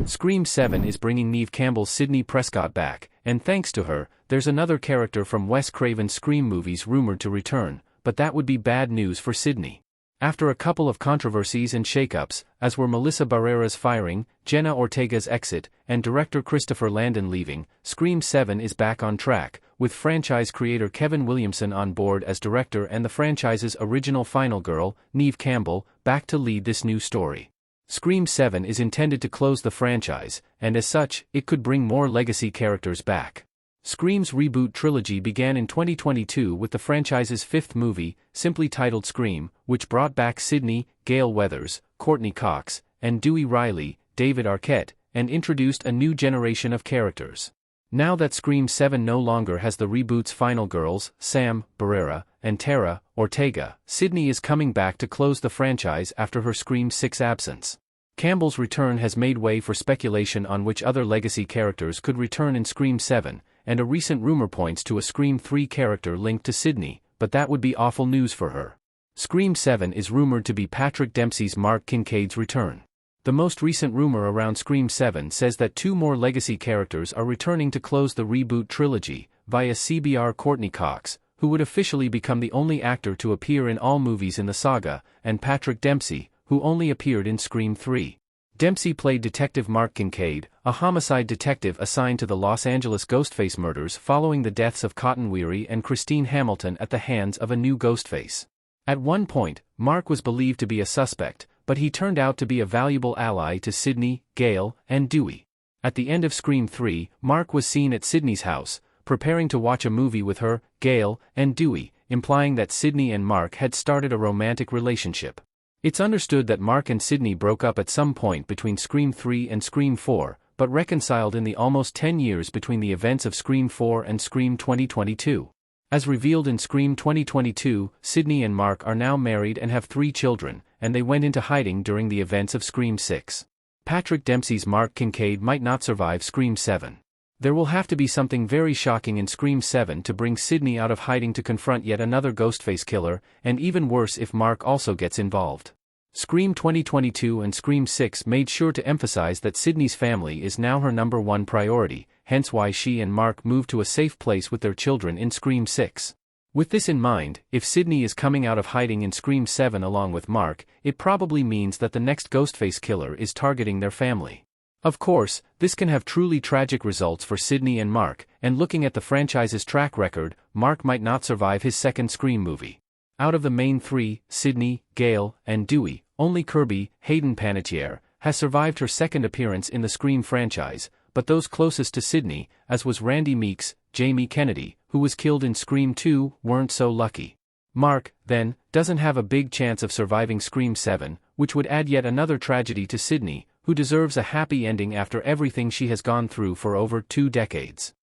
Scream 7 is bringing Neve Campbell's Sidney Prescott back, and thanks to her, there's another character from Wes Craven's Scream movies rumored to return, but that would be bad news for Sidney. After a couple of controversies and shakeups, as were Melissa Barrera's firing, Jenna Ortega's exit, and director Christopher Landon leaving, Scream 7 is back on track, with franchise creator Kevin Williamson on board as director and the franchise's original final girl, Neve Campbell, back to lead this new story. Scream 7 is intended to close the franchise, and as such, it could bring more legacy characters back. Scream's reboot trilogy began in 2022 with the franchise's fifth movie, simply titled Scream, which brought back Sidney, Gale Weathers, Courtney Cox, and Dewey Riley, David Arquette, and introduced a new generation of characters. Now that Scream 7 no longer has the reboot's final girls, Sam, Barrera, and Tara, Ortega, Sidney is coming back to close the franchise after her Scream 6 absence. Campbell's return has made way for speculation on which other legacy characters could return in Scream 7, and a recent rumor points to a Scream 3 character linked to Sidney, but that would be awful news for her. Scream 7 is rumored to be Patrick Dempsey's Mark Kincaid's return. The most recent rumor around Scream 7 says that two more legacy characters are returning to close the reboot trilogy, via CBR Courtney Cox, who would officially become the only actor to appear in all movies in the saga, and Patrick Dempsey, who only appeared in Scream 3. Dempsey played Detective Mark Kincaid, a homicide detective assigned to the Los Angeles Ghostface murders following the deaths of Cotton Weary and Christine Hamilton at the hands of a new Ghostface. At one point, Mark was believed to be a suspect, but he turned out to be a valuable ally to Sidney, Gale, and Dewey. At the end of Scream 3, Mark was seen at Sidney's house, preparing to watch a movie with her, Gale, and Dewey, implying that Sidney and Mark had started a romantic relationship. It's understood that Mark and Sidney broke up at some point between Scream 3 and Scream 4, but reconciled in the almost 10 years between the events of Scream 4 and Scream 2022. As revealed in Scream 2022, Sidney and Mark are now married and have 3 children, and they went into hiding during the events of Scream 6. Patrick Dempsey's Mark Kincaid might not survive Scream 7. There will have to be something very shocking in Scream 7 to bring Sidney out of hiding to confront yet another Ghostface killer, and even worse if Mark also gets involved. Scream 2022 and Scream 6 made sure to emphasize that Sidney's family is now her #1 priority, hence why she and Mark moved to a safe place with their children in Scream 6. With this in mind, if Sidney is coming out of hiding in Scream 7 along with Mark, it probably means that the next Ghostface killer is targeting their family. Of course, this can have truly tragic results for Sidney and Mark, and looking at the franchise's track record, Mark might not survive his second Scream movie. Out of the main 3, Sidney, Gale, and Dewey, only Kirby, Hayden Panettiere, has survived her second appearance in the Scream franchise, but those closest to Sidney, as was Randy Meeks, Jamie Kennedy, who was killed in Scream 2, weren't so lucky. Mark, then, doesn't have a big chance of surviving Scream 7, which would add yet another tragedy to Sidney, who deserves a happy ending after everything she has gone through for over 2 decades.